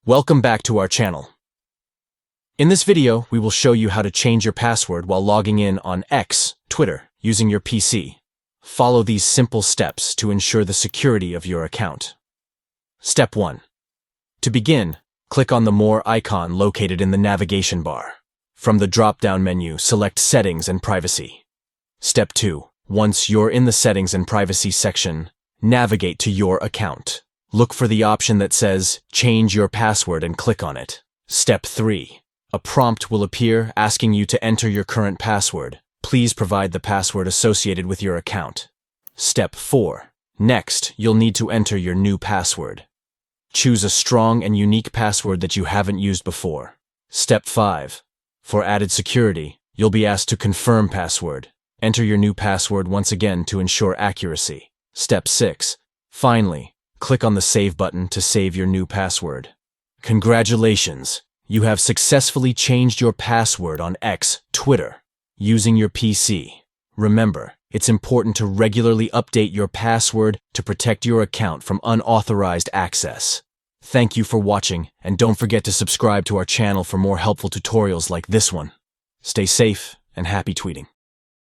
Welcome back to our channel. In this video, we will show you how to change your password while logging in on X, Twitter, using your PC. Follow these simple steps to ensure the security of your account. Step 1. To begin, click on the More icon located in the navigation bar. From the drop-down menu, select Settings and Privacy. Step 2. Once you're in the Settings and Privacy section, navigate to your account. Look for the option that says Change Your Password and click on it. Step 3. A prompt will appear asking you to enter your current password. Please provide the password associated with your account. Step 4. Next, you'll need to enter your new password. Choose a strong and unique password that you haven't used before. Step 5. For added security, you'll be asked to confirm password. Enter your new password once again to ensure accuracy. Step 6. Finally, click on the Save button to save your new password. Congratulations! You have successfully changed your password on X, Twitter, using your PC. Remember, it's important to regularly update your password to protect your account from unauthorized access. Thank you for watching, and don't forget to subscribe to our channel for more helpful tutorials like this one. Stay safe and happy tweeting.